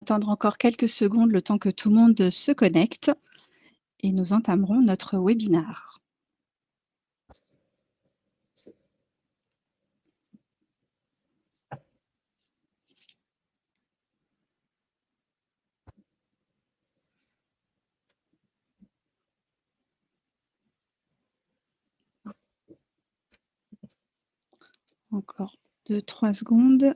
attendre encore quelques secondes le temps que tout le monde se connecte et nous entamerons notre webinaire. Encore 2-3 secondes.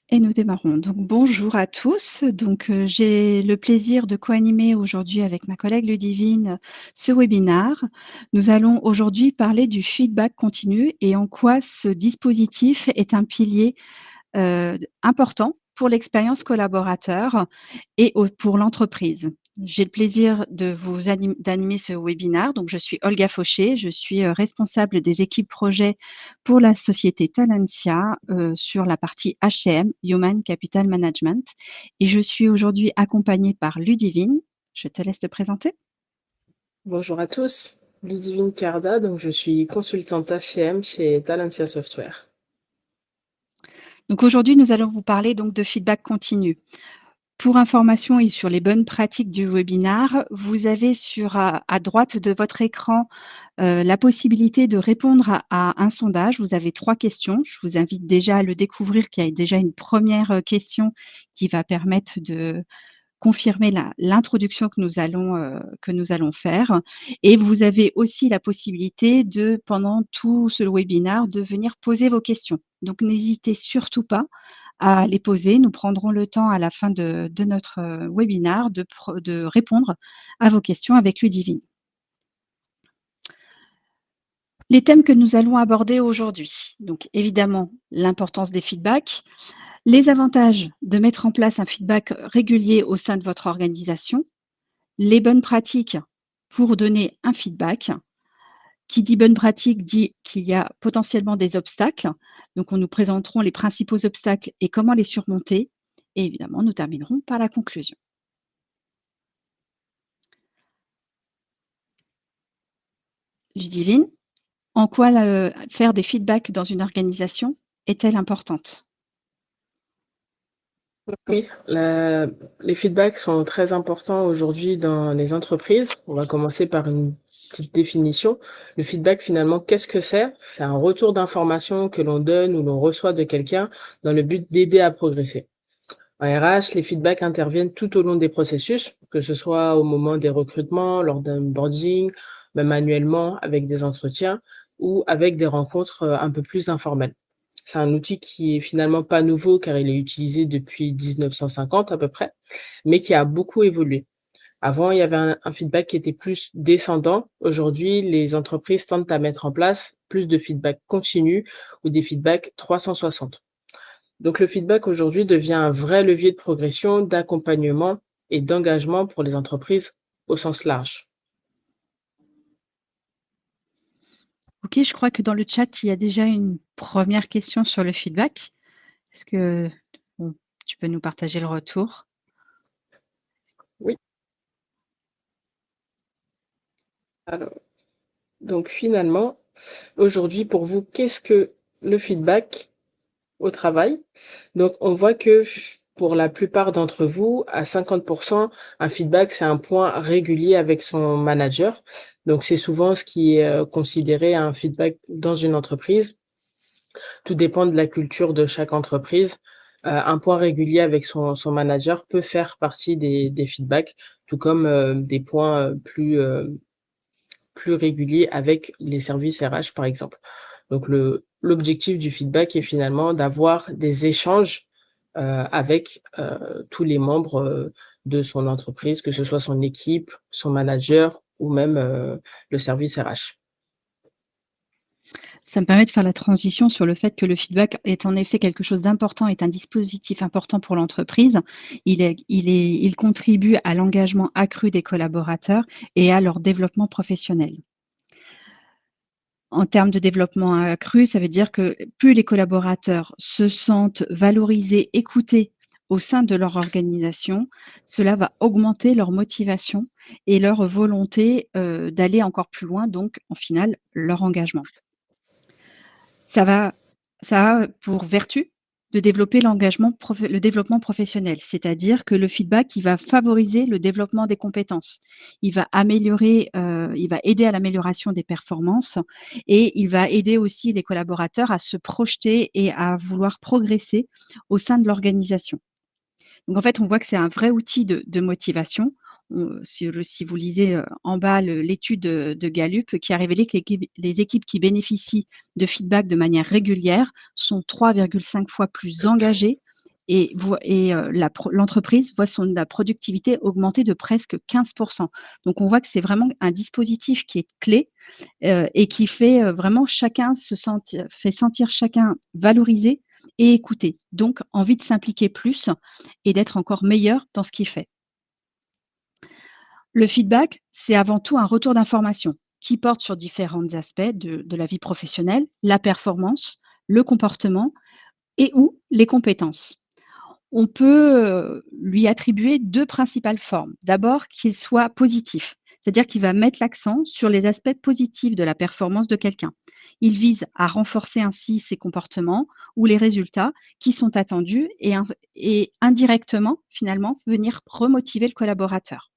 Et nous démarrons. Donc bonjour à tous. Donc j'ai le plaisir de co-animer aujourd'hui avec ma collègue Ludivine ce webinaire. Nous allons aujourd'hui parler du feedback continu et en quoi ce dispositif est un pilier important pour l'expérience collaborateur et pour l'entreprise. J'ai le plaisir d'animer ce webinaire. Donc, je suis Olga Fauché, je suis responsable des équipes projets pour la société Talentia sur la partie HCM, Human Capital Management. Et je suis aujourd'hui accompagnée par Ludivine. Je te laisse te présenter. Bonjour à tous, Ludivine Carda, donc je suis consultante HCM chez Talentia Software. Donc aujourd'hui, nous allons vous parler donc de feedback continu. Pour information et sur les bonnes pratiques du webinaire, vous avez à droite de votre écran la possibilité de répondre à un sondage. Vous avez 3 questions. Je vous invite déjà à le découvrir, qu'il y a déjà une première question qui va permettre de confirmer l'introduction que nous allons faire. Et vous avez aussi la possibilité de, pendant tout ce webinaire, de venir poser vos questions. Donc, n'hésitez surtout pas à les poser. Nous prendrons le temps à la fin de notre webinaire de répondre à vos questions avec Ludivine. Les thèmes que nous allons aborder aujourd'hui, donc évidemment l'importance des feedbacks, les avantages de mettre en place un feedback régulier au sein de votre organisation, les bonnes pratiques pour donner un feedback. Qui dit bonne pratique dit qu'il y a potentiellement des obstacles. Donc, nous présenterons les principaux obstacles et comment les surmonter. Et évidemment, nous terminerons par la conclusion. Ludivine, en quoi faire des feedbacks dans une organisation est-elle importante? Oui, les feedbacks sont très importants aujourd'hui dans les entreprises. On va commencer par une petite définition. Le feedback, finalement, qu'est-ce que c'est? C'est un retour d'information que l'on donne ou l'on reçoit de quelqu'un dans le but d'aider à progresser. En RH, les feedbacks interviennent tout au long des processus, que ce soit au moment des recrutements, lors d'un onboarding, même annuellement avec des entretiens ou avec des rencontres un peu plus informelles. C'est un outil qui est finalement pas nouveau car il est utilisé depuis 1950 à peu près, mais qui a beaucoup évolué. Avant, il y avait un feedback qui était plus descendant. Aujourd'hui, les entreprises tentent à mettre en place plus de feedback continu ou des feedbacks 360. Donc le feedback aujourd'hui devient un vrai levier de progression, d'accompagnement et d'engagement pour les entreprises au sens large. Ok, je crois que dans le chat, il y a déjà une première question sur le feedback. Est-ce que tu peux nous partager le retour? Oui. Alors, donc finalement, aujourd'hui pour vous, qu'est-ce que le feedback au travail? Donc on voit que pour la plupart d'entre vous, à 50%, un feedback, c'est un point régulier avec son manager. Donc c'est souvent ce qui est considéré un feedback dans une entreprise. Tout dépend de la culture de chaque entreprise. Un point régulier avec son manager peut faire partie des feedbacks, tout comme des points plus réguliers avec les services RH, par exemple. Donc, l'objectif du feedback est finalement d'avoir des échanges avec tous les membres de son entreprise, que ce soit son équipe, son manager ou même le service RH. Ça me permet de faire la transition sur le fait que le feedback est en effet quelque chose d'important, est un dispositif important pour l'entreprise. Il contribue à l'engagement accru des collaborateurs et à leur développement professionnel. En termes de développement accru, ça veut dire que plus les collaborateurs se sentent valorisés, écoutés au sein de leur organisation, cela va augmenter leur motivation et leur volonté d'aller encore plus loin, donc en final, leur engagement. Ça a pour vertu de développer le développement professionnel. C'est-à-dire que le feedback, il va favoriser le développement des compétences. Il va aider à l'amélioration des performances et il va aider aussi les collaborateurs à se projeter et à vouloir progresser au sein de l'organisation. Donc en fait, on voit que c'est un vrai outil de motivation. Si vous lisez en bas l'étude de Gallup qui a révélé que les équipes qui bénéficient de feedback de manière régulière sont 3,5 fois plus engagées et l'entreprise voit la productivité augmenter de presque 15%. Donc on voit que c'est vraiment un dispositif qui est clé et qui fait vraiment fait sentir chacun valorisé et écouté. Donc envie de s'impliquer plus et d'être encore meilleur dans ce qu'il fait. Le feedback, c'est avant tout un retour d'information qui porte sur différents aspects de la vie professionnelle, la performance, le comportement et ou les compétences. On peut lui attribuer 2 principales formes. D'abord, qu'il soit positif, c'est-à-dire qu'il va mettre l'accent sur les aspects positifs de la performance de quelqu'un. Il vise à renforcer ainsi ses comportements ou les résultats qui sont attendus et indirectement, finalement, venir remotiver le collaborateur.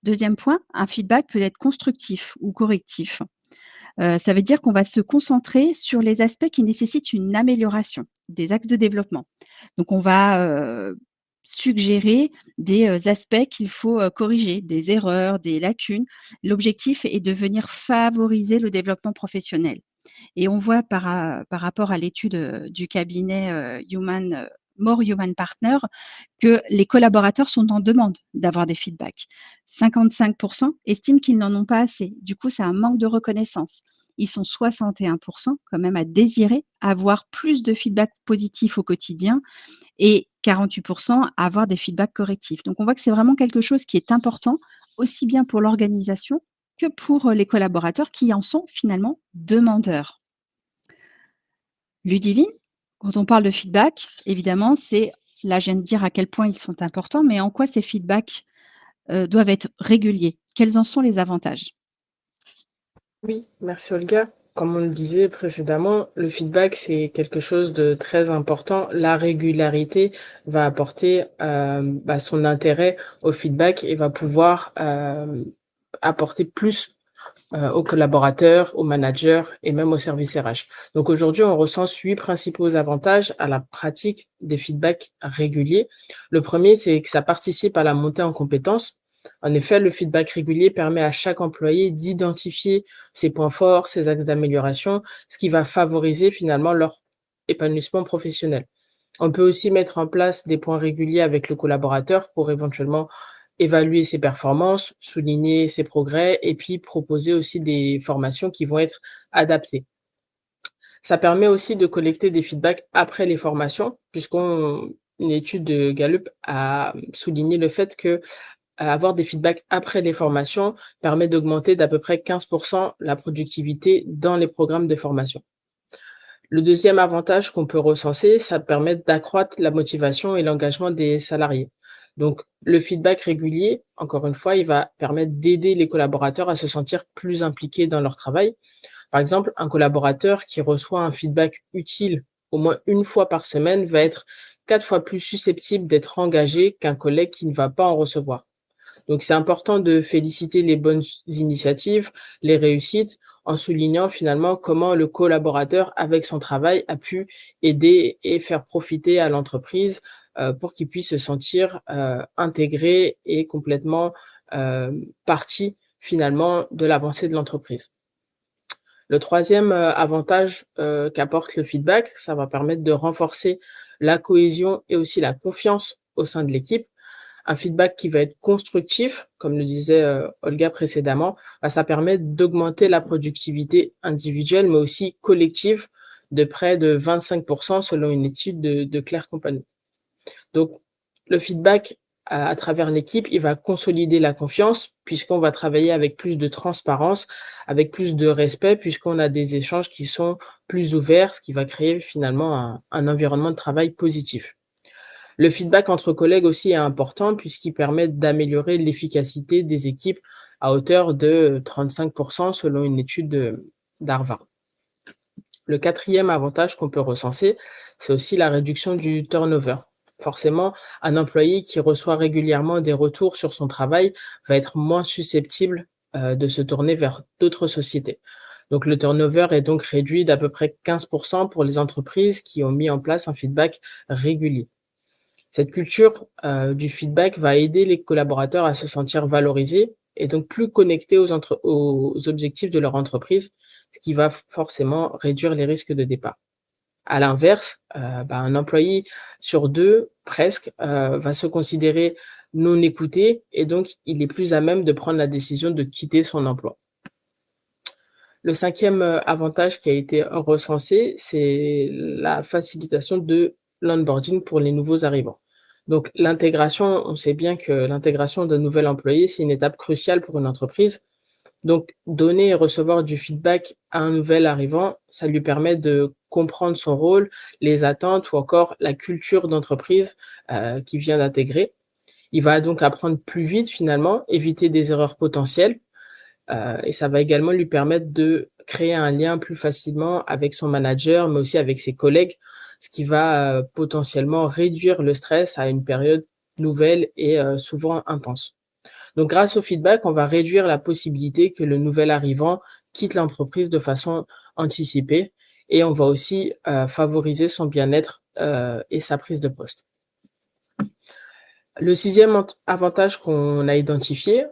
Deuxième point, un feedback peut être constructif ou correctif. Ça veut dire qu'on va se concentrer sur les aspects qui nécessitent une amélioration, des axes de développement. Donc on va suggérer des aspects qu'il faut corriger, des erreurs, des lacunes. L'objectif est de venir favoriser le développement professionnel. Et on voit par rapport à l'étude du cabinet More Human Partner que les collaborateurs sont en demande d'avoir des feedbacks. 55% estiment qu'ils n'en ont pas assez. Du coup, c'est un manque de reconnaissance. Ils sont 61% quand même à désirer avoir plus de feedback positifs au quotidien et 48% à avoir des feedbacks correctifs. Donc, on voit que c'est vraiment quelque chose qui est important, aussi bien pour l'organisation que pour les collaborateurs qui en sont finalement demandeurs. Ludivine, quand on parle de feedback, évidemment, là, je viens de dire à quel point ils sont importants, mais en quoi ces feedbacks doivent être réguliers? Quels en sont les avantages? Oui, merci Olga. Comme on le disait précédemment, le feedback, c'est quelque chose de très important. La régularité va apporter son intérêt au feedback et va pouvoir apporter plus aux collaborateurs, aux managers et même aux services RH. Donc aujourd'hui, on recense 8 principaux avantages à la pratique des feedbacks réguliers. Le premier, c'est que ça participe à la montée en compétences. En effet, le feedback régulier permet à chaque employé d'identifier ses points forts, ses axes d'amélioration, ce qui va favoriser finalement leur épanouissement professionnel. On peut aussi mettre en place des points réguliers avec le collaborateur pour éventuellement évaluer ses performances, souligner ses progrès et puis proposer aussi des formations qui vont être adaptées. Ça permet aussi de collecter des feedbacks après les formations, puisqu'une étude de Gallup a souligné le fait que avoir des feedbacks après les formations permet d'augmenter d'à peu près 15% la productivité dans les programmes de formation. Le deuxième avantage qu'on peut recenser, ça permet d'accroître la motivation et l'engagement des salariés. Donc, le feedback régulier, encore une fois, il va permettre d'aider les collaborateurs à se sentir plus impliqués dans leur travail. Par exemple, un collaborateur qui reçoit un feedback utile au moins une fois par semaine va être 4 fois plus susceptible d'être engagé qu'un collègue qui ne va pas en recevoir. Donc, c'est important de féliciter les bonnes initiatives, les réussites, en soulignant finalement comment le collaborateur, avec son travail, a pu aider et faire profiter à l'entreprise pour qu'il puisse se sentir intégré et complètement partie finalement de l'avancée de l'entreprise. Le troisième avantage qu'apporte le feedback, ça va permettre de renforcer la cohésion et aussi la confiance au sein de l'équipe. Un feedback qui va être constructif, comme le disait Olga précédemment, ça permet d'augmenter la productivité individuelle, mais aussi collective, de près de 25% selon une étude de Claire Company. Donc, le feedback à travers l'équipe, il va consolider la confiance, puisqu'on va travailler avec plus de transparence, avec plus de respect, puisqu'on a des échanges qui sont plus ouverts, ce qui va créer finalement un environnement de travail positif. Le feedback entre collègues aussi est important puisqu'il permet d'améliorer l'efficacité des équipes à hauteur de 35% selon une étude d'Harvard. Le quatrième avantage qu'on peut recenser, c'est aussi la réduction du turnover. Forcément, un employé qui reçoit régulièrement des retours sur son travail va être moins susceptible de se tourner vers d'autres sociétés. Donc le turnover est donc réduit d'à peu près 15% pour les entreprises qui ont mis en place un feedback régulier. Cette culture du feedback va aider les collaborateurs à se sentir valorisés et donc plus connectés aux objectifs de leur entreprise, ce qui va forcément réduire les risques de départ. À l'inverse, un employé sur 2 presque, va se considérer non écouté et donc il est plus à même de prendre la décision de quitter son emploi. Le cinquième avantage qui a été recensé, c'est la facilitation de l'onboarding pour les nouveaux arrivants. Donc l'intégration, on sait bien que l'intégration d'un nouvel employé, c'est une étape cruciale pour une entreprise. Donc donner et recevoir du feedback à un nouvel arrivant, ça lui permet de comprendre son rôle, les attentes ou encore la culture d'entreprise qu'il vient d'intégrer. Il va donc apprendre plus vite finalement, éviter des erreurs potentielles et ça va également lui permettre de créer un lien plus facilement avec son manager, mais aussi avec ses collègues, ce qui va potentiellement réduire le stress à une période nouvelle et souvent intense. Donc grâce au feedback, on va réduire la possibilité que le nouvel arrivant quitte l'entreprise de façon anticipée et on va aussi favoriser son bien-être et sa prise de poste. Le sixième avantage qu'on a identifié,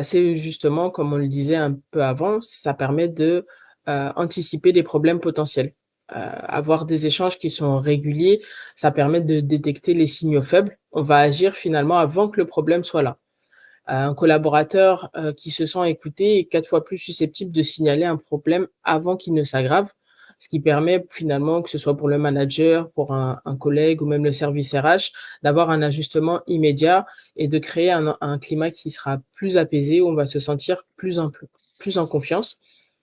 c'est justement, comme on le disait un peu avant, ça permet de anticiper les problèmes potentiels. Avoir des échanges qui sont réguliers, ça permet de détecter les signaux faibles. On va agir finalement avant que le problème soit là. Un collaborateur qui se sent écouté est 4 fois plus susceptible de signaler un problème avant qu'il ne s'aggrave, ce qui permet finalement, que ce soit pour le manager, pour un collègue ou même le service RH, d'avoir un ajustement immédiat et de créer un climat qui sera plus apaisé, où on va se sentir plus en confiance.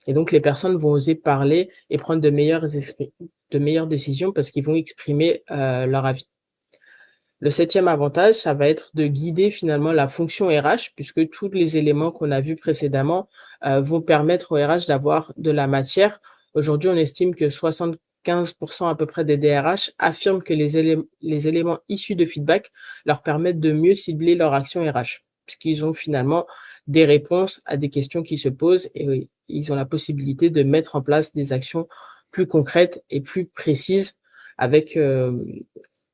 Et donc les personnes vont oser parler et prendre de meilleures décisions parce qu'ils vont exprimer leur avis. Le septième avantage, ça va être de guider finalement la fonction RH, puisque tous les éléments qu'on a vus précédemment vont permettre au RH d'avoir de la matière. Aujourd'hui, on estime que 75% à peu près des DRH affirment que les éléments issus de feedback leur permettent de mieux cibler leur action RH, puisqu'ils ont finalement des réponses à des questions qui se posent et ils ont la possibilité de mettre en place des actions plus concrètes et plus précises avec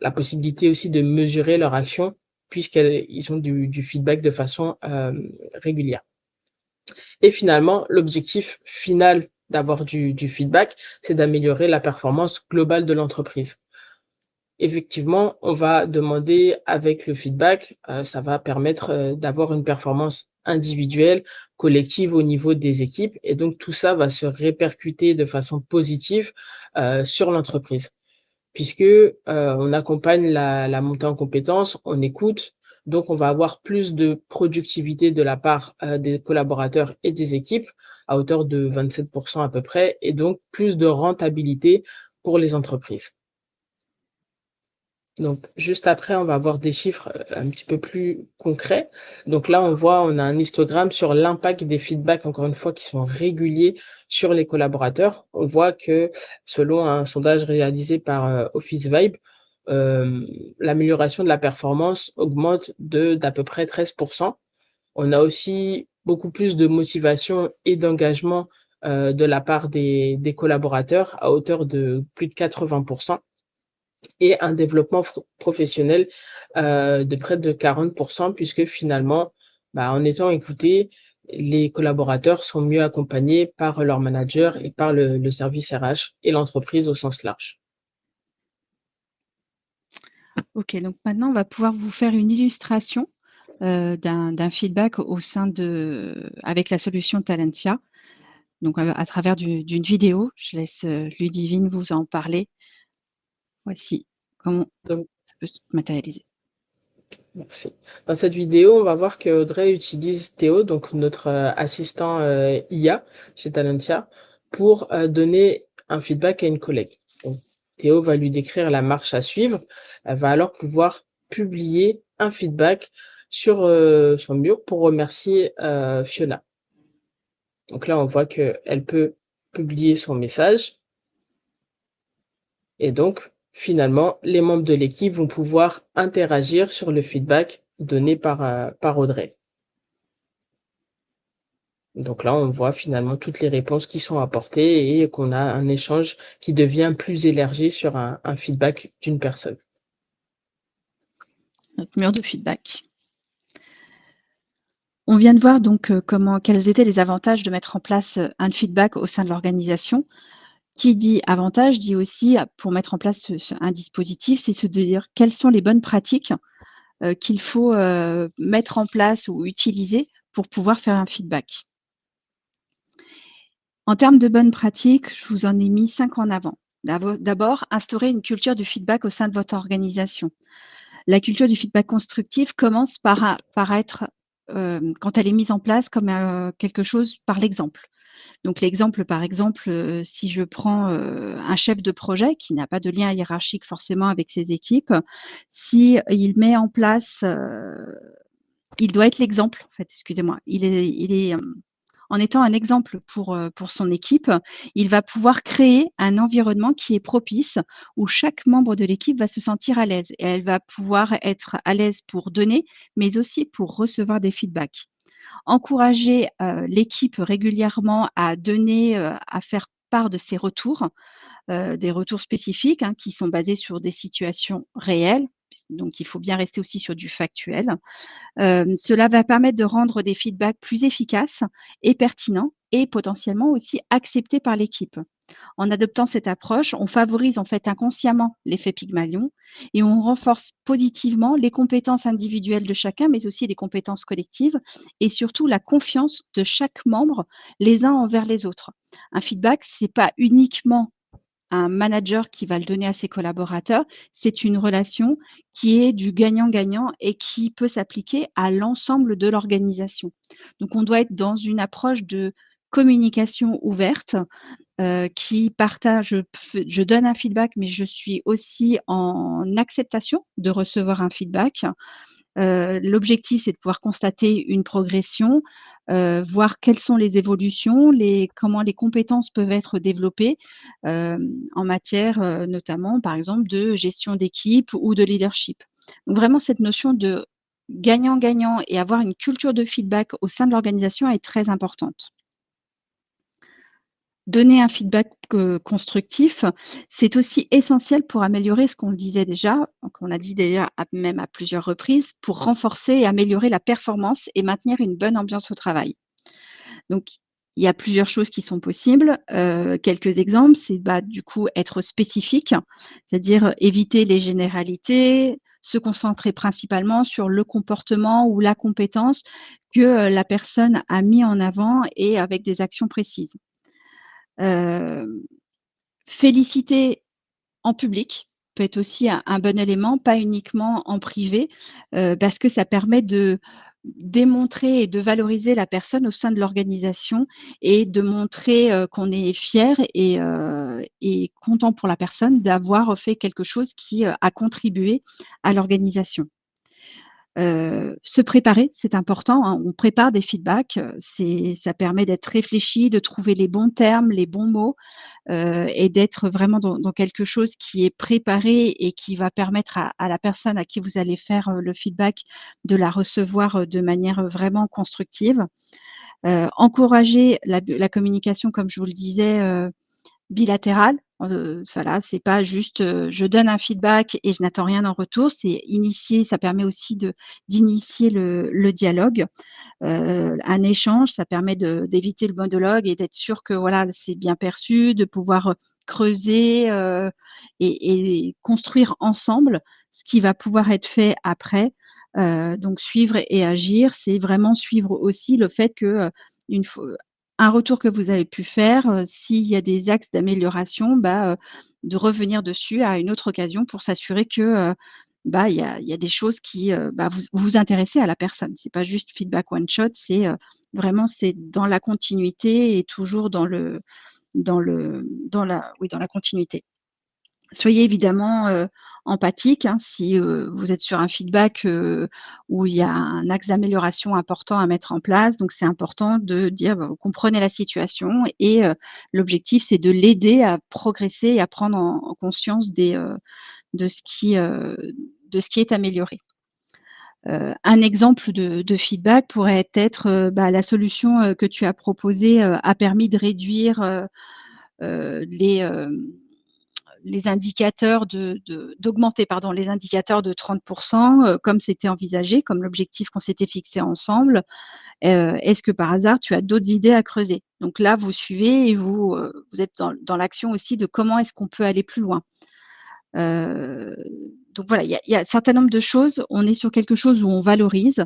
la possibilité aussi de mesurer leur action puisqu'ils ont du feedback de façon régulière. Et finalement, l'objectif final d'avoir du feedback, c'est d'améliorer la performance globale de l'entreprise. Effectivement, on va demander avec le feedback, ça va permettre d'avoir une performance individuelle, collective au niveau des équipes et donc tout ça va se répercuter de façon positive sur l'entreprise puisque on accompagne la montée en compétences, on écoute, donc on va avoir plus de productivité de la part des collaborateurs et des équipes à hauteur de 27% à peu près et donc plus de rentabilité pour les entreprises. Donc juste après, on va avoir des chiffres un petit peu plus concrets. Donc là, on a un histogramme sur l'impact des feedbacks, encore une fois, qui sont réguliers sur les collaborateurs. On voit que selon un sondage réalisé par Office Vibe, l'amélioration de la performance augmente d'à peu près 13%. On a aussi beaucoup plus de motivation et d'engagement de la part des collaborateurs à hauteur de plus de 80% et un développement professionnel de près de 40% puisque finalement, en étant écoutés, les collaborateurs sont mieux accompagnés par leur manager et par le service RH et l'entreprise au sens large. OK, donc maintenant, on va pouvoir vous faire une illustration d'un feedback avec la solution Talentia. Donc, à travers d'une vidéo. Je laisse Ludivine vous en parler. Voici comment Donc, ça peut se matérialiser. merci. Dans cette vidéo, on va voir que Audrey utilise Théo, donc notre assistant IA chez Talentia, pour donner un feedback à une collègue. Donc, Théo va lui décrire la marche à suivre. Elle va alors pouvoir publier un feedback sur son mur pour remercier Fiona. Donc là, on voit qu'elle peut publier son message. Et donc, finalement, les membres de l'équipe vont pouvoir interagir sur le feedback donné par Audrey. Donc là, on voit finalement toutes les réponses qui sont apportées et qu'on a un échange qui devient plus élargi sur un feedback d'une personne. Notre mur de feedback. On vient de voir donc quels étaient les avantages de mettre en place un feedback au sein de l'organisation. Qui dit avantage dit aussi, pour mettre en place un dispositif, c'est se dire quelles sont les bonnes pratiques qu'il faut mettre en place ou utiliser pour pouvoir faire un feedback. En termes de bonnes pratiques, je vous en ai mis 5 en avant. D'abord, instaurer une culture du feedback au sein de votre organisation. La culture du feedback constructif commence par être, quand elle est mise en place, comme quelque chose par l'exemple. Donc l'exemple, par exemple, si je prends un chef de projet qui n'a pas de lien hiérarchique forcément avec ses équipes, si il met en place, il doit être l'exemple, en fait, excusez-moi. Il est en étant un exemple pour son équipe, il va pouvoir créer un environnement qui est propice, où chaque membre de l'équipe va se sentir à l'aise et elle va pouvoir être à l'aise pour donner, mais aussi pour recevoir des feedbacks. Encourager, l'équipe régulièrement à donner, à faire part de ses retours, des retours spécifiques, hein, qui sont basés sur des situations réelles, donc il faut bien rester aussi sur du factuel. Cela va permettre de rendre des feedbacks plus efficaces et pertinents et potentiellement aussi acceptés par l'équipe. En adoptant cette approche, on favorise en fait inconsciemment l'effet Pygmalion et on renforce positivement les compétences individuelles de chacun, mais aussi les compétences collectives et surtout la confiance de chaque membre les uns envers les autres. Un feedback, c'est pas uniquement un manager qui va le donner à ses collaborateurs, c'est une relation qui est du gagnant-gagnant et qui peut s'appliquer à l'ensemble de l'organisation. Donc on doit être dans une approche de communication ouverte, qui partage, je donne un feedback, mais je suis aussi en acceptation de recevoir un feedback. L'objectif, c'est de pouvoir constater une progression, voir quelles sont les évolutions, comment les compétences peuvent être développées, en matière, notamment, par exemple, de gestion d'équipe ou de leadership. Donc vraiment cette notion de gagnant-gagnant et avoir une culture de feedback au sein de l'organisation est très importante. Donner un feedback constructif, c'est aussi essentiel pour améliorer ce qu'on le disait déjà, qu'on a dit déjà même à plusieurs reprises, pour renforcer et améliorer la performance et maintenir une bonne ambiance au travail. Donc, il y a plusieurs choses qui sont possibles. Quelques exemples, c'est du coup être spécifique, c'est-à-dire éviter les généralités, se concentrer principalement sur le comportement ou la compétence que la personne a mis en avant et avec des actions précises. Heu, Féliciter en public peut être aussi un bon élément, pas uniquement en privé, parce que ça permet de démontrer et de valoriser la personne au sein de l'organisation et de montrer, qu'on est fier et content pour la personne d'avoir fait quelque chose qui, a contribué à l'organisation. Se préparer, c'est important, hein. On prépare des feedbacks, ça permet d'être réfléchi, de trouver les bons termes, les bons mots, et d'être vraiment dans quelque chose qui est préparé et qui va permettre à la personne à qui vous allez faire, le feedback de la recevoir, de manière, vraiment constructive. Encourager la communication comme je vous le disais, bilatéral, voilà, c'est pas juste, je donne un feedback et je n'attends rien en retour. C'est initier, ça permet aussi d'initier le dialogue, un échange, ça permet d'éviter le monologue et d'être sûr que voilà, c'est bien perçu, de pouvoir, creuser, et construire ensemble ce qui va pouvoir être fait après. Donc suivre et agir, c'est vraiment suivre aussi le fait que, une fois un retour que vous avez pu faire, s'il y a des axes d'amélioration, de revenir dessus à une autre occasion pour s'assurer que, il y a des choses qui, vous vous intéressez à la personne. C'est pas juste feedback one shot, c'est, vraiment c'est dans la continuité et toujours dans la continuité. Soyez évidemment, empathique, hein, si, vous êtes sur un feedback, où il y a un axe d'amélioration important à mettre en place, donc c'est important de dire: «Bah, vous comprenez la situation et l'objectif, c'est de l'aider à progresser et à prendre en conscience de ce qui, heu, de ce qui est amélioré». Un exemple de feedback pourrait être, bah, la solution, que tu as proposée, a permis de réduire, les, les indicateurs d'augmenter, pardon, les indicateurs de 30 comme c'était envisagé, comme l'objectif qu'on s'était fixé ensemble. Est-ce que par hasard, tu as d'autres idées à creuser? Donc là, vous suivez et vous êtes dans l'action aussi de comment est-ce qu'on peut aller plus loin? Heu, donc voilà, il y a un certain nombre de choses. On est sur quelque chose où on valorise.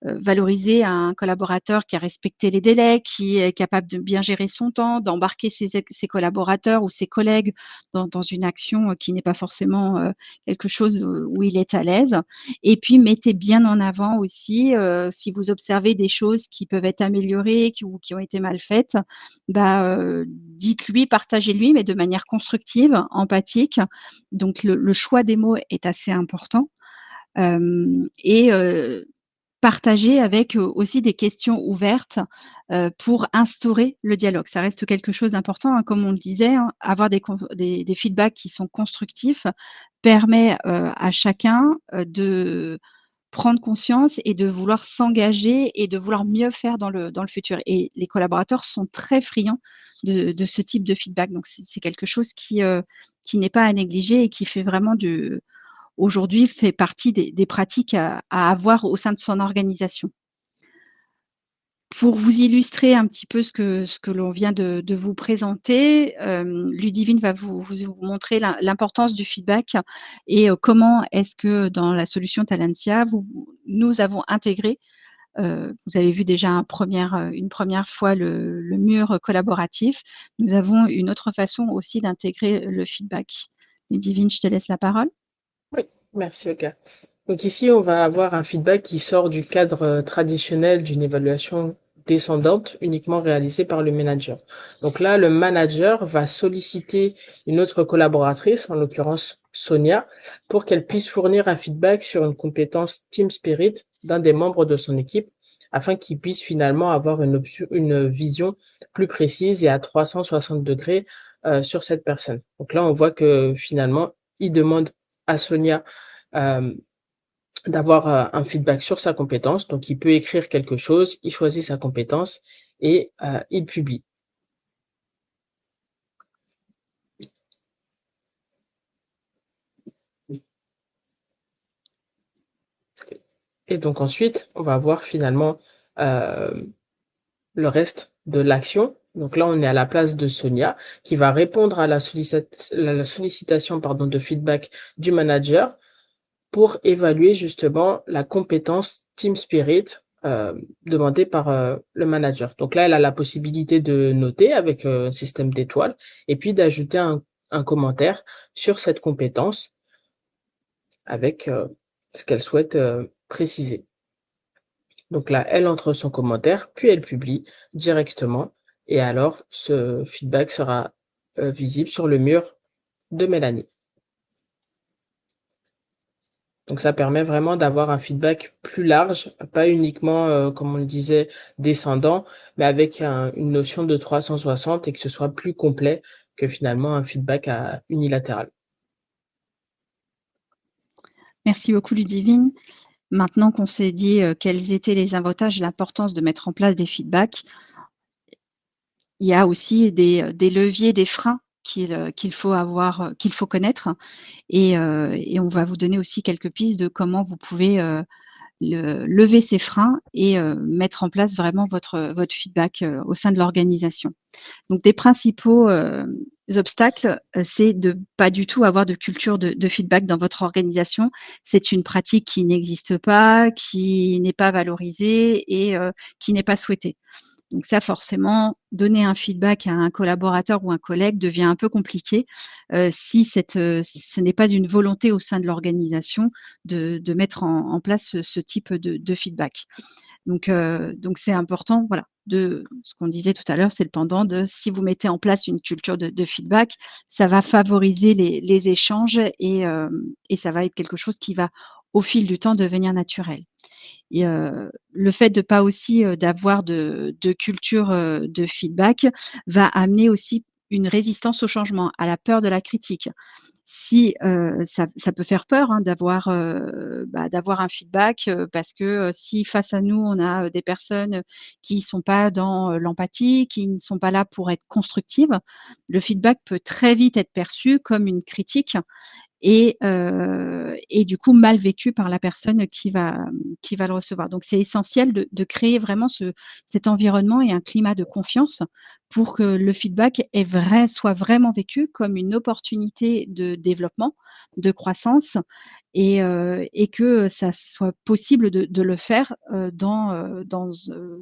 Valoriser un collaborateur qui a respecté les délais, qui est capable de bien gérer son temps, d'embarquer ses collaborateurs ou ses collègues dans une action, qui n'est pas forcément, quelque chose, où il est à l'aise. Et puis mettez bien en avant aussi, si vous observez des choses qui peuvent être améliorées, qui ont été mal faites, bah, dites-lui, partagez-lui, mais de manière constructive, empathique. Donc le choix des mots est assez important. Et partager avec, aussi des questions ouvertes, pour instaurer le dialogue. Ça reste quelque chose d'important, hein, comme on le disait, hein, avoir des feedbacks qui sont constructifs permet, à chacun, de prendre conscience et de vouloir s'engager et de vouloir mieux faire dans le futur. Et les collaborateurs sont très friands de ce type de feedback. Donc c'est quelque chose qui n'est pas à négliger et qui fait vraiment du aujourd'hui fait partie des pratiques à avoir au sein de son organisation. Pour vous illustrer un petit peu ce que l'on vient de vous présenter, Ludivine va vous montrer l'importance du feedback et comment est-ce que dans la solution Talentia, nous avons intégré, vous avez vu déjà une première fois le mur collaboratif. Nous avons une autre façon aussi d'intégrer le feedback. Ludivine, je te laisse la parole. Oui, merci, Olga. Donc ici, on va avoir un feedback qui sort du cadre traditionnel d'une évaluation descendante uniquement réalisée par le manager. Donc là, le manager va solliciter une autre collaboratrice, en l'occurrence Sonia, pour qu'elle puisse fournir un feedback sur une compétence Team Spirit d'un des membres de son équipe, afin qu'il puisse finalement avoir une vision plus précise et à 360 degrés sur cette personne. Donc là, on voit que finalement, il demande à Sonia euh, d'avoir un feedback sur sa compétence. Donc, il peut écrire quelque chose, il choisit sa compétence et il publie. Et donc ensuite, on va voir finalement euh, le reste de l'action. Donc là, on est à la place de Sonia qui va répondre à la sollicitation pardon, de feedback du manager pour évaluer justement la compétence Team Spirit demandée par le manager. Donc là, elle a la possibilité de noter avec un système d'étoiles et puis d'ajouter un commentaire sur cette compétence avec ce qu'elle souhaite préciser. Donc là, elle entre son commentaire, puis elle publie directement et alors ce feedback sera visible sur le mur de Mélanie. Donc ça permet vraiment d'avoir un feedback plus large, pas uniquement, comme on le disait, descendant, mais avec une notion de 360 et que ce soit plus complet que finalement un feedback unilatéral. Merci beaucoup Ludivine. Maintenant qu'on s'est dit, quels étaient les avantages et l'importance de mettre en place des feedbacks, il y a aussi des leviers, des freins qu'il faut avoir, qu'il faut connaître et on va vous donner aussi quelques pistes de comment vous pouvez, lever ces freins et mettre en place vraiment votre feedback, au sein de l'organisation. Donc des principaux, obstacles, c'est de pas du tout avoir de culture de feedback dans votre organisation. C'est une pratique qui n'existe pas, qui n'est pas valorisée et qui n'est pas souhaitée. Donc ça, forcément, donner un feedback à un collaborateur ou un collègue devient un peu compliqué, si ce n'est pas une volonté au sein de l'organisation de mettre en place ce type de feedback. Donc c'est important, voilà, de ce qu'on disait tout à l'heure, c'est le pendant de si vous mettez en place une culture de feedback, ça va favoriser les échanges et ça va être quelque chose qui va, au fil du temps, devenir naturel. Et le fait de pas aussi, d'avoir de culture, de feedback va amener aussi une résistance au changement, à la peur de la critique. Si, ça peut faire peur, hein, d'avoir un feedback, parce que, si face à nous, on a, des personnes qui sont pas dans, l'empathie, qui ne sont pas là pour être constructives, le feedback peut très vite être perçu comme une critique et du coup mal vécu par la personne qui va le recevoir. Donc c'est essentiel de créer vraiment cet environnement et un climat de confiance pour que le feedback soit vraiment vécu comme une opportunité de développement, de croissance et que ça soit possible de le faire,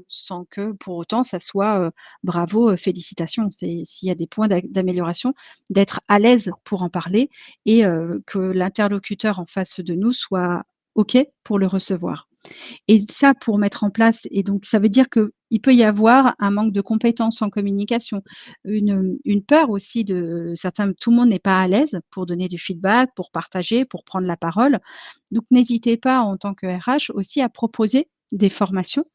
sans que pour autant ça soit, «bravo, félicitations». C'est s'il y a des points d'amélioration, d'être à l'aise pour en parler et que l'interlocuteur en face de nous soit OK pour le recevoir. Et ça, pour mettre en place et donc ça veut dire qu'il peut y avoir un manque de compétences en communication, une peur aussi de certains tout le monde n'est pas à l'aise pour donner du feedback, pour partager, pour prendre la parole. Donc n'hésitez pas en tant que RH aussi à proposer des formations,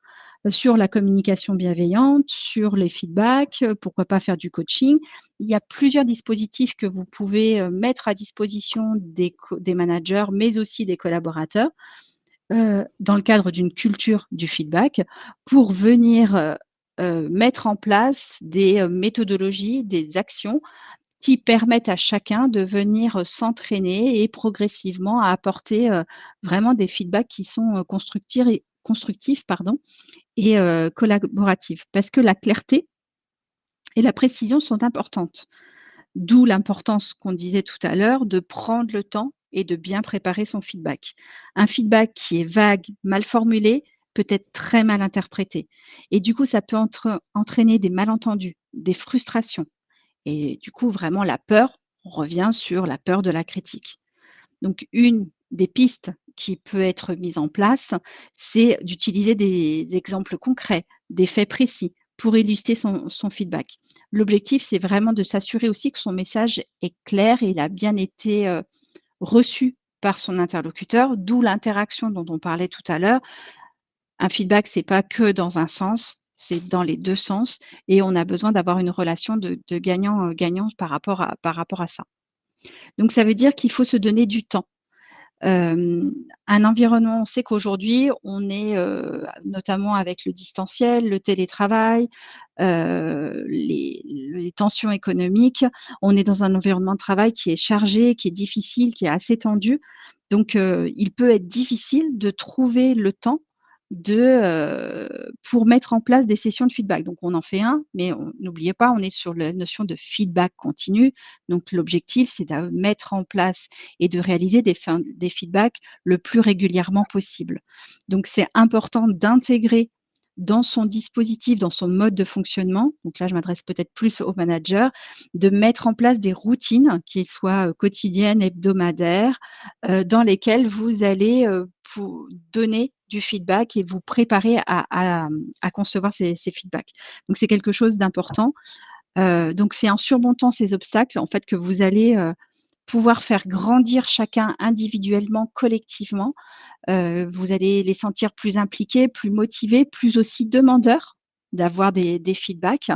sur la communication bienveillante, sur les feedbacks, pourquoi pas faire du coaching. Il y a plusieurs dispositifs que vous pouvez, mettre à disposition des managers, mais aussi des collaborateurs dans le cadre d'une culture du feedback pour venir, mettre en place des, méthodologies, des actions qui permettent à chacun de venir, s'entraîner et progressivement à apporter, vraiment des feedbacks qui sont, constructifs pardon et collaboratifs. Parce que la clarté et la précision sont importantes. D'où l'importance qu'on disait tout à l'heure de prendre le temps et de bien préparer son feedback. Un feedback qui est vague, mal formulé, peut être très mal interprété et du coup, ça peut entraîner des malentendus, des frustrations et du coup, vraiment la peur, on revient sur la peur de la critique. Donc une des pistes qui peut être mise en place, c'est d'utiliser des exemples concrets, des faits précis pour illustrer son feedback. L'objectif, c'est vraiment de s'assurer aussi que son message est clair et il a bien été, reçu par son interlocuteur, d'où l'interaction dont on parlait tout à l'heure. Un feedback, c'est pas que dans un sens, c'est dans les 2 sens et on a besoin d'avoir une relation de gagnant, gagnant par rapport à ça. Donc ça veut dire qu'il faut se donner du temps. Un environnement, on sait qu'aujourd'hui, on est, notamment avec le distanciel, le télétravail, les tensions économiques, on est dans un environnement de travail qui est chargé, qui est difficile, qui est assez tendu. Donc, il peut être difficile de trouver le temps pour mettre en place des sessions de feedback. Donc on en fait un, mais n'oubliez pas, on est sur la notion de feedback continu. Donc l'objectif, c'est de mettre en place et de réaliser des feedbacks le plus régulièrement possible. Donc c'est important d'intégrer dans son dispositif, dans son mode de fonctionnement, donc là je m'adresse peut-être plus aux managers, de mettre en place des routines qui soient, quotidiennes, hebdomadaires, dans lesquelles vous allez, donner du feedback et vous préparer à concevoir ces feedbacks. Donc c'est quelque chose d'important. Donc c'est en surmontant ces obstacles, en fait, que vous allez, pouvoir faire grandir chacun individuellement, collectivement. Vous allez les sentir plus impliqués, plus motivés, plus aussi demandeurs d'avoir des feedbacks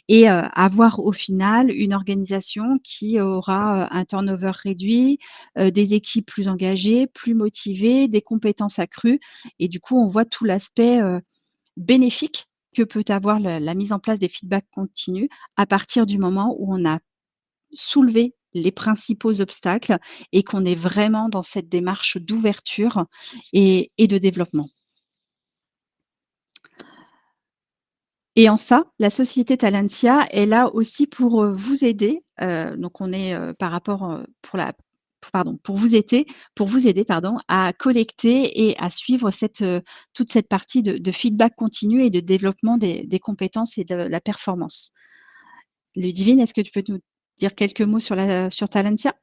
et avoir au final une organisation qui aura, un turnover réduit, des équipes plus engagées, plus motivées, des compétences accrues et du coup, on voit tout l'aspect, bénéfique que peut avoir la mise en place des feedbacks continus à partir du moment où on a soulevé les principaux obstacles et qu'on est vraiment dans cette démarche d'ouverture et de développement. Et en ça, la société Talentia est là aussi pour, vous aider. Donc on est, par rapport, pour la pour vous aider pardon, à collecter et à suivre toute cette partie de feedback continu et de développement des compétences et de la performance. Ludivine, est-ce que tu peux nous dire quelques mots sur Talentia?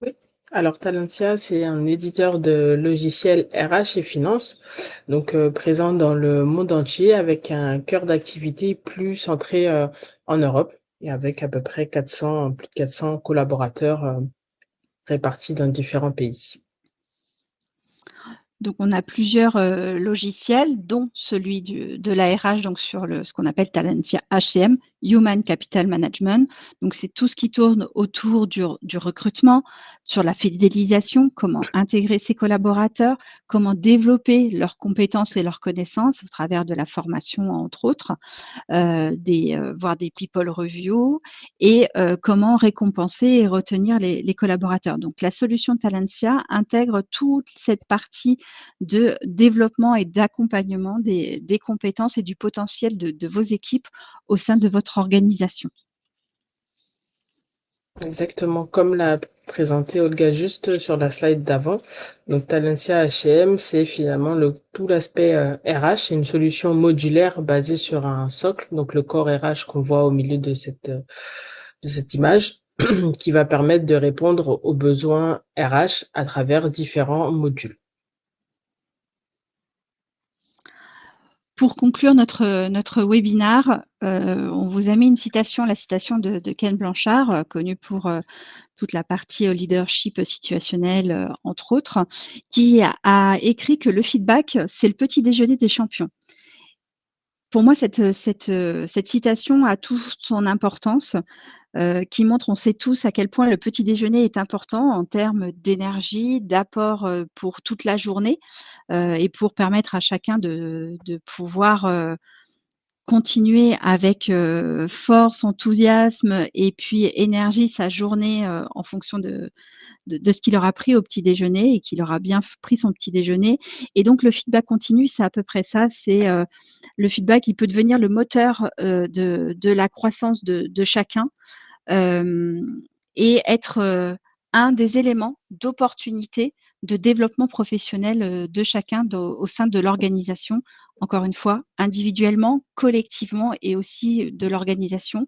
Oui. Alors Talentia, c'est un éditeur de logiciels RH et finance, donc présent dans le monde entier avec un cœur d'activité plus centré en Europe et avec à peu près 400, plus de 400 collaborateurs répartis dans différents pays. Donc on a plusieurs, logiciels, dont celui de la RH, donc sur ce qu'on appelle Talentia HCM, Human Capital Management. Donc c'est tout ce qui tourne autour du recrutement, sur la fidélisation, comment intégrer ses collaborateurs, comment développer leurs compétences et leurs connaissances au travers de la formation, entre autres, voire des people reviews et comment récompenser et retenir les collaborateurs. Donc la solution Talentia intègre toute cette partie de développement et d'accompagnement des compétences et du potentiel de vos équipes au sein de votre organisation. Exactement, comme l'a présenté Olga juste sur la slide d'avant. Donc Talentia HM, c'est finalement tout l'aspect RH. C'est une solution modulaire basée sur un socle, donc le corps RH qu'on voit au milieu de cette image, qui va permettre de répondre aux besoins RH à travers différents modules. Pour conclure notre webinaire, on vous a mis une citation, la citation de Ken Blanchard, connu pour toute la partie leadership situationnel, entre autres, qui a écrit que le feedback, c'est le petit déjeuner des champions. Pour moi, cette citation a toute son importance, qui montre, on sait tous à quel point le petit déjeuner est important en termes d'énergie, d'apport, pour toute la journée, et pour permettre à chacun de pouvoir, continuer avec, force, enthousiasme et puis énergie sa journée, en fonction de ce qu'il aura pris au petit déjeuner et qu'il aura bien pris son petit déjeuner. Et donc le feedback continu, c'est à peu près ça. C'est le feedback, il peut devenir le moteur de la croissance de chacun et être un des éléments d'opportunité de développement professionnel de chacun au sein de l'organisation, encore une fois, individuellement, collectivement et aussi de l'organisation.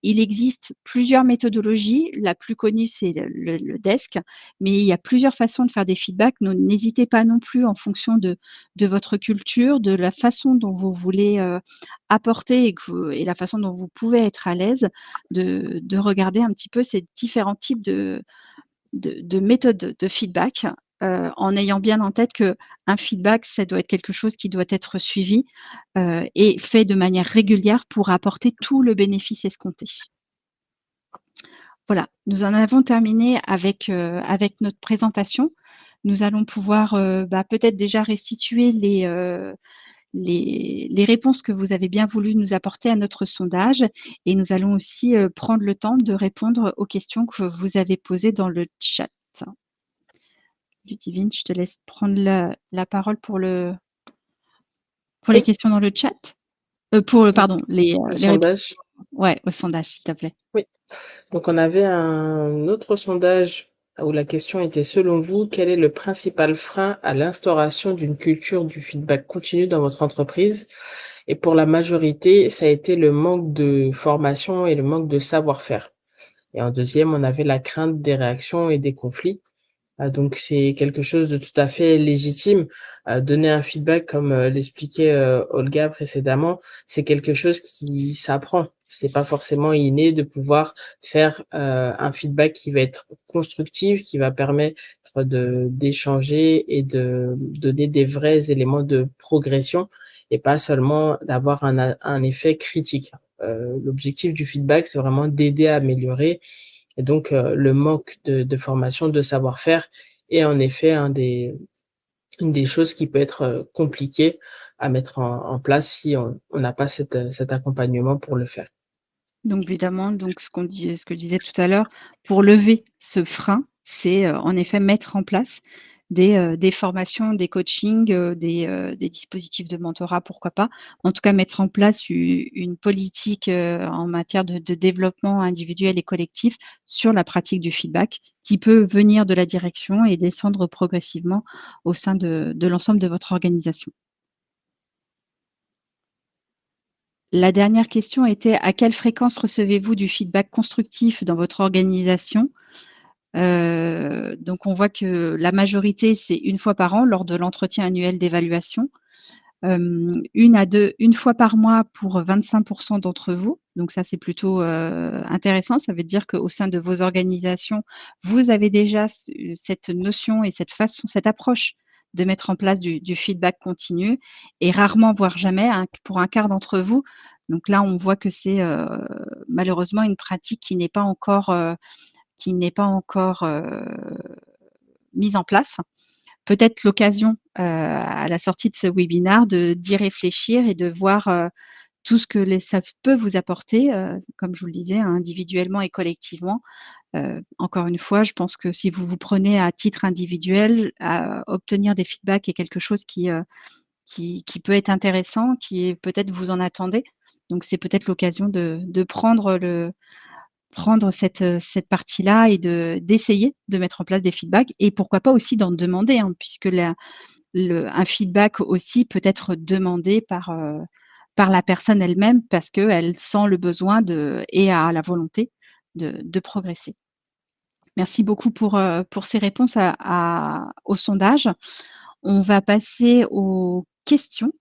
Il existe plusieurs méthodologies. La plus connue, c'est le desk, mais il y a plusieurs façons de faire des feedbacks. N'hésitez pas non plus en fonction de votre culture, de la façon dont vous voulez apporter et la façon dont vous pouvez être à l'aise de regarder un petit peu ces différents types de méthodes de feedback, en ayant bien en tête qu'un feedback, ça doit être quelque chose qui doit être suivi, et fait de manière régulière pour apporter tout le bénéfice escompté. Voilà, nous en avons terminé avec notre présentation. Nous allons pouvoir, peut-être déjà restituer les réponses que vous avez bien voulu nous apporter à notre sondage et nous allons aussi prendre le temps de répondre aux questions que vous avez posées dans le chat. Ludivine, je te laisse prendre la parole pour les Oui, questions dans le chat. donc Pardon, les réponses. sondage. Ouais, au sondage, s'il te plaît. Oui. Donc on avait un autre sondage où la question était, selon vous, quel est le principal frein à l'instauration d'une culture du feedback continu dans votre entreprise? Et pour la majorité, ça a été le manque de formation et le manque de savoir-faire. Et en deuxième, on avait la crainte des réactions et des conflits. Donc c'est quelque chose de tout à fait légitime. Donner un feedback, comme l'expliquait Olga précédemment, c'est quelque chose qui s'apprend. C'est pas forcément inné de pouvoir faire un feedback qui va être constructif, qui va permettre d'échanger et de donner des vrais éléments de progression et pas seulement d'avoir un effet critique. L'objectif du feedback, c'est vraiment d'aider à améliorer, et donc, le manque de formation, de savoir-faire est en effet une des choses qui peut être compliquée à mettre en place si on n'a pas cet accompagnement pour le faire. Donc évidemment, donc ce que je disais tout à l'heure, pour lever ce frein, c'est en effet mettre en place des formations, des coachings, des dispositifs de mentorat, pourquoi pas. En tout cas, mettre en place une politique en matière de développement individuel et collectif sur la pratique du feedback qui peut venir de la direction et descendre progressivement au sein de l'ensemble de votre organisation. La dernière question était: à quelle fréquence recevez-vous du feedback constructif dans votre organisation? Donc on voit que la majorité, c'est 1 fois par an lors de l'entretien annuel d'évaluation. 1 fois par mois pour 25 d'entre vous. Donc ça, c'est plutôt, intéressant. Ça veut dire qu'au sein de vos organisations, vous avez déjà cette notion et cette approche de mettre en place du feedback continu et rarement, voire jamais, pour 1/4 d'entre vous. Donc là, on voit que c'est, malheureusement une pratique qui n'est pas encore, mise en place. Peut-être l'occasion, à la sortie de ce webinaire d'y réfléchir et de voir, tout ce que ça peut vous apporter, comme je vous le disais, hein, individuellement et collectivement. Encore une fois, je pense que si vous vous prenez à titre individuel, obtenir des feedbacks est quelque chose qui peut être intéressant, qui est peut-être vous en attendez. Donc c'est peut-être l'occasion de prendre cette partie-là et d'essayer de mettre en place des feedbacks et pourquoi pas aussi d'en demander, hein, puisque un feedback aussi peut être demandé par la personne elle-même parce qu'elle sent le besoin et a la volonté de progresser. Merci beaucoup pour ces réponses au sondage. On va passer aux questions.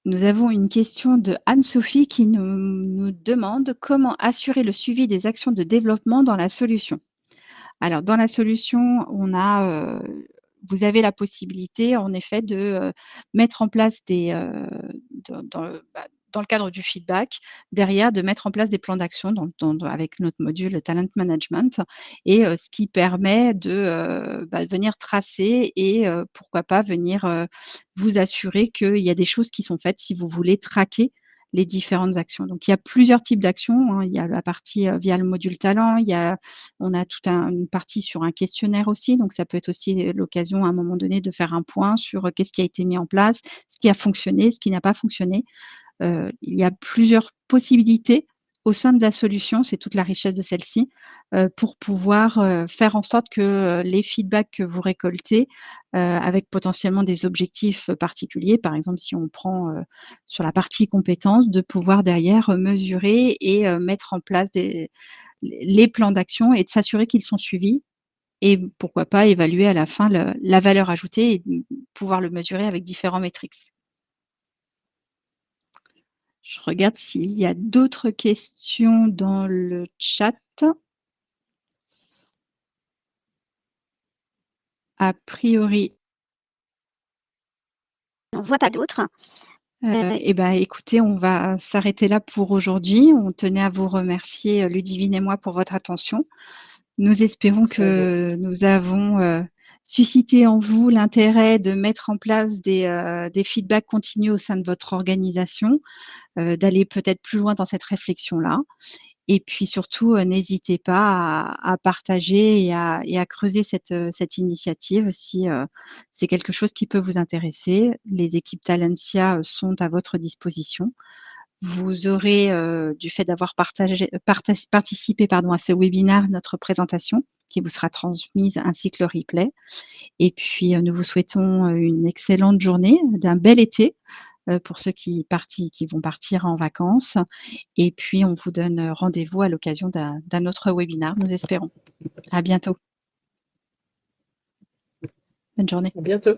Nous avons une question de Anne-Sophie qui nous demande: comment assurer le suivi des actions de développement dans la solution? Alors dans la solution, vous avez la possibilité en effet de, mettre en place dans le cadre du feedback, derrière de mettre en place des plans d'action avec notre module Talent Management et ce qui permet de venir tracer et pourquoi pas venir, vous assurer qu'il y a des choses qui sont faites si vous voulez traquer les différentes actions. Donc il y a plusieurs types d'actions, hein. Il y a la partie, via le module talent, on a une partie sur un questionnaire aussi, donc ça peut être aussi l'occasion à un moment donné de faire un point sur qu'est-ce qui a été mis en place, ce qui a fonctionné, ce qui n'a pas fonctionné. Il y a plusieurs possibilités au sein de la solution, c'est toute la richesse de celle-ci, pour pouvoir, faire en sorte que, les feedbacks que vous récoltez, avec potentiellement des objectifs particuliers, par exemple si on prend, sur la partie compétences, de pouvoir derrière, mesurer et mettre en place les plans d'action et de s'assurer qu'ils sont suivis et pourquoi pas évaluer à la fin la valeur ajoutée et pouvoir le mesurer avec différents métriques. Je regarde s'il y a d'autres questions dans le chat. A priori, on voit pas d'autres. et ben, écoutez, on va s'arrêter là pour aujourd'hui. On tenait à vous remercier, Ludivine et moi, pour votre attention. Nous espérons que nous avons, suscité en vous l'intérêt de mettre en place des feedbacks continus au sein de votre organisation, d'aller peut-être plus loin dans cette réflexion-là. Et puis surtout, n'hésitez pas à partager et à creuser cette initiative si, c'est quelque chose qui peut vous intéresser. Les équipes Talentia, sont à votre disposition. Vous aurez, du fait d'avoir participé à ce webinaire, notre présentation qui vous sera transmise ainsi que le replay. Et puis, nous vous souhaitons, une excellente journée, d'un bel été, pour ceux qui vont partir en vacances. Et puis, on vous donne rendez-vous à l'occasion d'un autre webinaire, nous espérons. À bientôt. Bonne journée. À bientôt.